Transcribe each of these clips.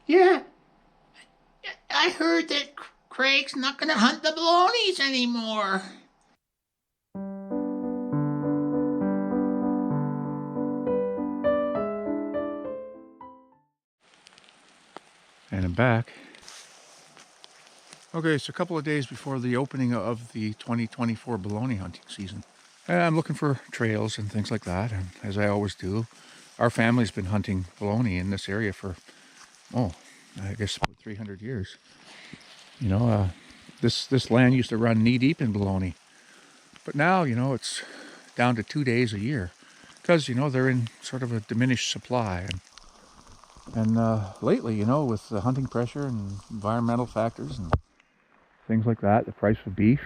Yeah, I heard that Craig's not gonna hunt the Balonies anymore. And I'm back. Okay, it's a couple of days before the opening of the 2024 baloney hunting season. And I'm looking for trails and things like that, and as I always do. Our family's been hunting baloney in this area for, oh, I guess about 300 years. You know, this land used to run knee deep in baloney, but now, it's down to 2 days a year because, they're in sort of a diminished supply. And lately, with the hunting pressure and environmental factors and things like that, the price of beef,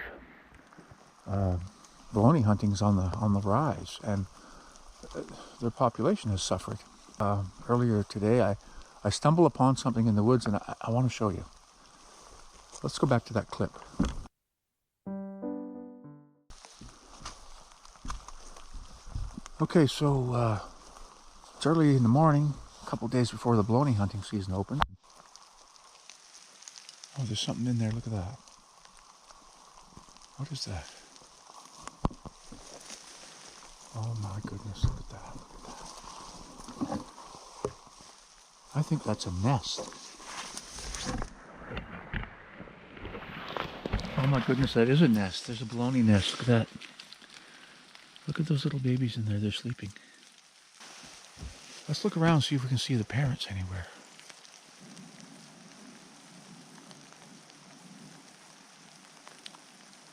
baloney hunting's on the rise, and their population has suffered. Earlier today, I stumbled upon something in the woods, and I want to show you. Let's go back to that clip. Okay, so it's early in the morning, a couple days before the baloney hunting season opens. Oh, there's something in there. Look at that. What is that? Oh my goodness, look at that. Look at that. I think that's a nest. Oh my goodness, that is a nest. There's a baloney nest. Look at that. Look at those little babies in there. They're sleeping. Let's look around and see if we can see the parents anywhere.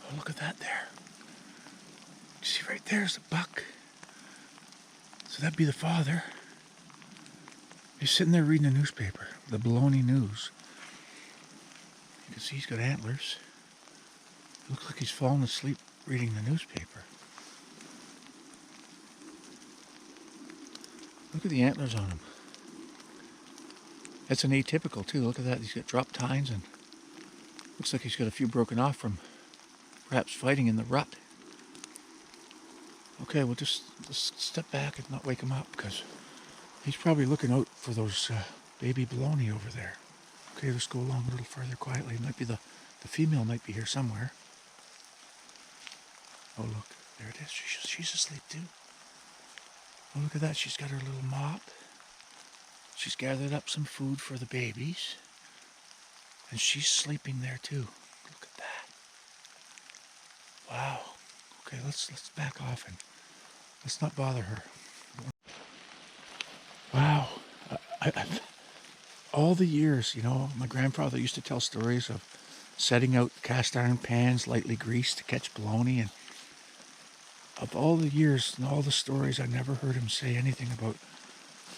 Oh, look at that there. You see right there's the buck. So that'd be the father. He's sitting there reading a newspaper, the Baloney News. You can see he's got antlers. It looks like he's fallen asleep reading the newspaper. Look at the antlers on him. That's an atypical too. Look at that. He's got dropped tines and looks like he's got a few broken off from perhaps fighting in the rut. Okay, we'll just step back and not wake him up because he's probably looking out for those baby baloney over there. Okay, let's go along a little further quietly. It might be the female might be here somewhere. Oh look, there it is. She's asleep too. Oh, look at that. She's got her little mop. She's gathered up some food for the babies. And she's sleeping there too. Look at that. Wow. Okay, let's back off and let's not bother her. Wow. All the years, my grandfather used to tell stories of setting out cast iron pans lightly greased to catch baloney, and of all the years and all the stories, I never heard him say anything about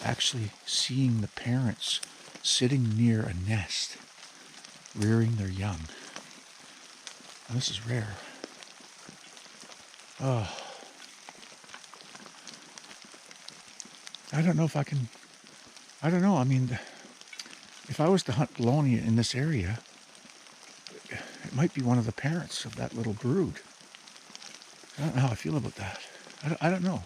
actually seeing the parents sitting near a nest, rearing their young. Now, this is rare. Oh, I don't know if I can. I don't know. I mean, if I was to hunt baloney in this area, it might be one of the parents of that little brood. I don't know how I feel about that. I don't know.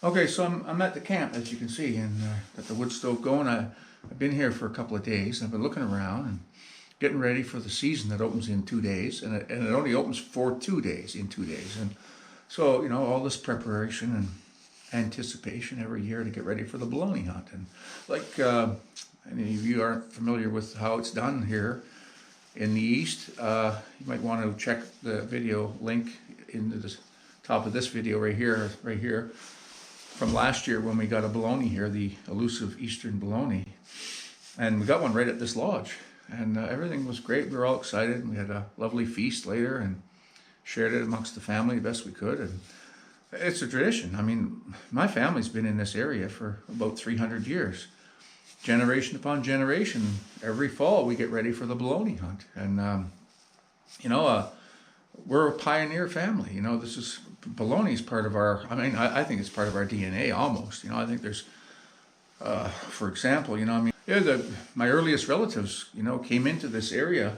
Okay, so I'm at the camp, as you can see, and got the wood stove going. I've been here for a couple of days. I've been looking around and getting ready for the season that opens in 2 days, and it only opens for 2 days, in 2 days. And so, all this preparation and anticipation every year to get ready for the baloney hunt. And like any of you aren't familiar with how it's done here in the East, you might want to check the video link in the top of this video right here, from last year when we got a baloney here, the elusive eastern baloney. And we got one right at this lodge. And everything was great. We were all excited. And we had a lovely feast later and shared it amongst the family the best we could. And it's a tradition. I mean, my family's been in this area for about 300 years. Generation upon generation, every fall we get ready for the baloney hunt. And, we're a pioneer family. This is, baloney is part of our, I think it's part of our DNA almost. I think there's, for example, my earliest relatives, came into this area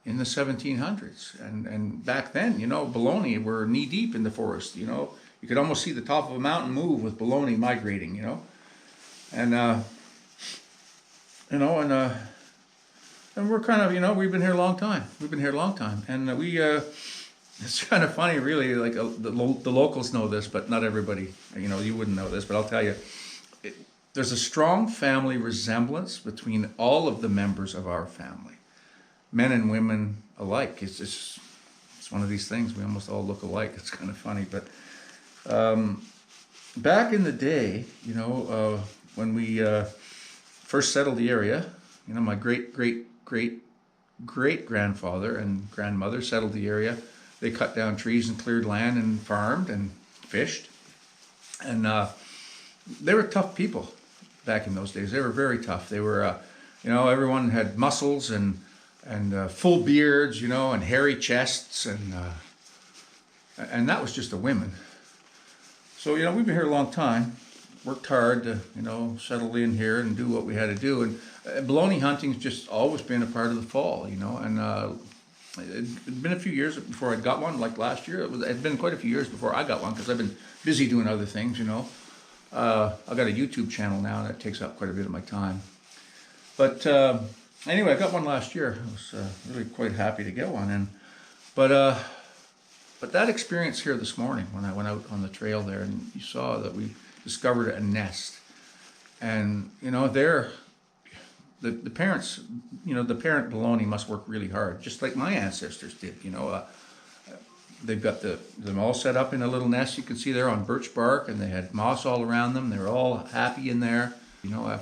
in the 1700s. And back then, baloney were knee deep in the forest. You could almost see the top of a mountain move with baloney migrating, And you know, and we're kind of, you know, we've been here a long time. We've been here a long time, and it's kind of funny, really. Like the locals know this, but not everybody. You know, you wouldn't know this, but I'll tell you. There's a strong family resemblance between all of the members of our family, men and women alike. It's one of these things. We almost all look alike. It's kind of funny, but back in the day, you know, when we first settled the area, you know, my great grandfather and grandmother settled the area. They cut down trees and cleared land and farmed and fished, and they were tough people back in those days. They were very tough. They were, you know, everyone had muscles and full beards, you know, and hairy chests, and that was just the women. So, you know, we've been here a long time, worked hard to, you know, settle in here and do what we had to do. And baloney hunting's just always been a part of the fall, you know, and it'd been a few years before I got one, like last year. It'd been quite a few years before I got one, because I've been busy doing other things, you know. I've got a YouTube channel now, and that takes up quite a bit of my time. But anyway, I got one last year. I was really quite happy to get one. But that experience here this morning, when I went out on the trail there, and you saw that we discovered a nest, and you know, the parents, you know, the parent baloney must work really hard, just like my ancestors did. You know, they've got them all set up in a little nest. You can see there on birch bark, and they had moss all around them. They were all happy in there. You know,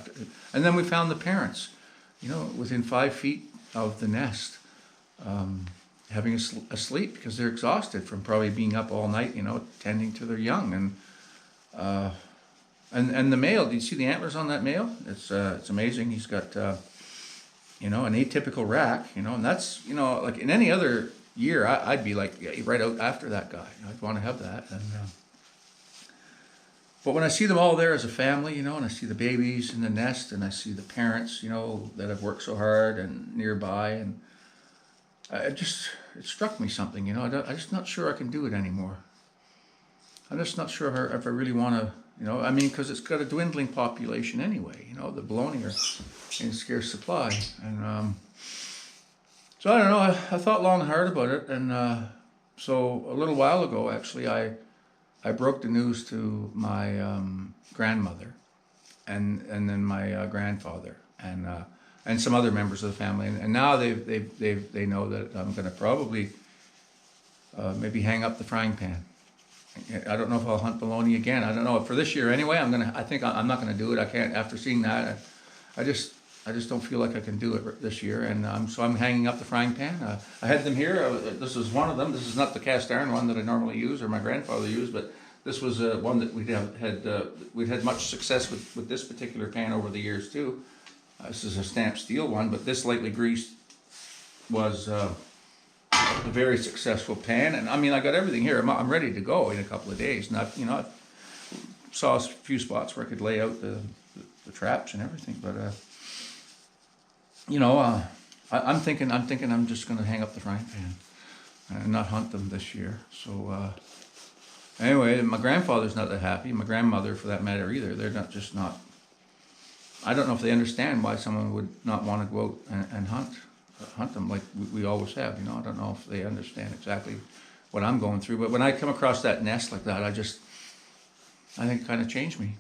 and then we found the parents, you know, within 5 feet of the nest, having asleep, because they're exhausted from probably being up all night, you know, tending to their young. And the male, do you see the antlers on that male? It's amazing. He's got, you know, an atypical rack, you know, and that's, you know, like in any other year, I'd be like, yeah, right out after that guy. I'd want to have that. But when I see them all there as a family, you know, and I see the babies in the nest, and I see the parents, you know, that have worked so hard and nearby, and it struck me something, you know. I'm just not sure I can do it anymore. I'm just not sure if I really want to, you know, I mean, because it's got a dwindling population anyway, you know. The baloney are in scarce supply, and so I don't know, I thought long and hard about it, and so a little while ago, actually, I broke the news to my grandmother, and then my grandfather, and some other members of the family, and now they know that I'm going to probably maybe hang up the frying pan. I don't know if I'll hunt baloney again. I don't know, for this year anyway. I think I'm not going to do it. I can't, after seeing that. I just don't feel like I can do it this year, and so I'm hanging up the frying pan. I had them here. This is one of them. This is not the cast iron one that I normally use, or my grandfather used, but this was one that we'd had much success with this particular pan over the years too. This is a stamped steel one, but this lightly greased was a very successful pan. And I mean, I got everything here. I'm ready to go in a couple of days. And I saw a few spots where I could lay out the traps and everything, but you know, I'm thinking I'm just going to hang up the frying pan and not hunt them this year. So anyway, my grandfather's not that happy. My grandmother, for that matter, either. They're not. I don't know if they understand why someone would not want to go out and hunt them like we always have. You know, I don't know if they understand exactly what I'm going through. But when I come across that nest like that, I think it kind of changed me.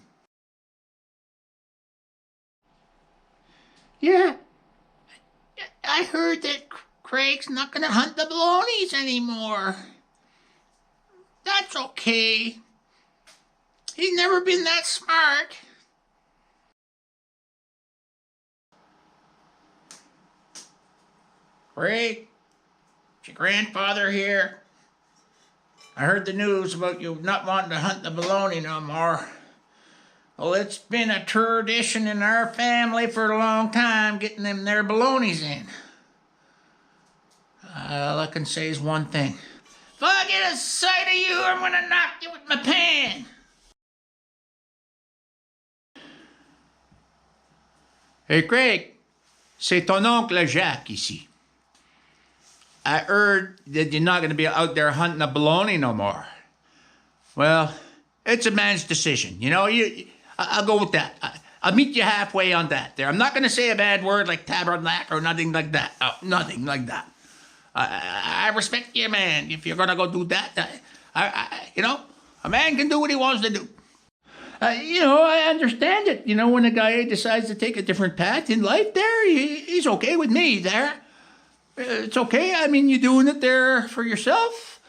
Yeah, I heard that Craig's not going to hunt the balonies anymore. That's okay. He's never been that smart. Craig, is your grandfather here? I heard the news about you not wanting to hunt the baloney no more. Well, it's been a tradition in our family for a long time, getting them there balonies in. All I can say is one thing. If I get a sight of you, I'm gonna knock you with my pan. Hey, Craig, c'est ton oncle Jacques ici. I heard that you're not going to be out there hunting a baloney no more. Well, it's a man's decision. You know, I'll go with that. I'll meet you halfway on that there. I'm not going to say a bad word like tabernacle or nothing like that. Nothing like that. I respect you, man. If you're going to go do that, you know, a man can do what he wants to do. You know, I understand it. You know, when a guy decides to take a different path in life there, he's okay with me there. It's okay. I mean, you're doing it there for yourself.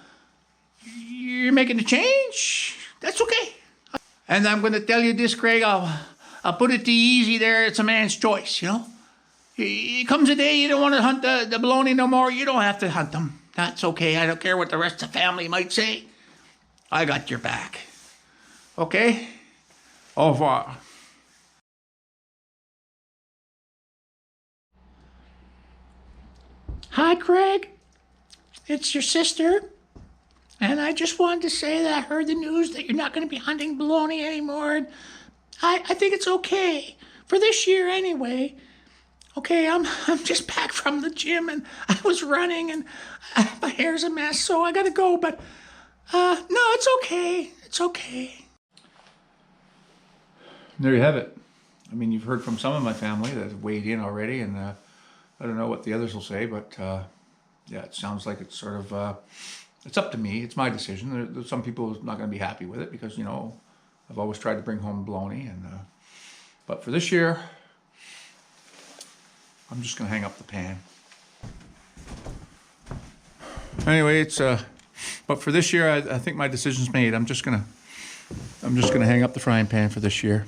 You're making a change. That's okay. And I'm going to tell you this, Craig. I'll put it to you easy there. It's a man's choice, you know. It comes a day you don't want to hunt the baloney no more. You don't have to hunt them. That's okay. I don't care what the rest of the family might say. I got your back. Okay? Au revoir. Hi, Craig. It's your sister. And I just wanted to say that I heard the news that you're not going to be hunting baloney anymore. And I think it's okay. For this year anyway. Okay, I'm just back from the gym and I was running and my hair's a mess, so I gotta go. But no, it's okay. It's okay. There you have it. I mean, you've heard from some of my family that have weighed in already, and I don't know what the others will say, but yeah, it sounds like it's sort of, it's up to me. It's my decision. There's some people who's not going to be happy with it because, you know, I've always tried to bring home baloney, and but for this year, I'm just going to hang up the pan. Anyway, it's but for this year, I think my decision's made. I'm just gonna hang up the frying pan for this year,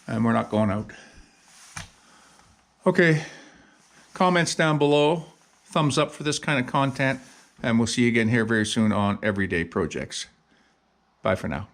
and we're not going out. Okay, comments down below, thumbs up for this kind of content, and we'll see you again here very soon on Everyday Projects. Bye for now.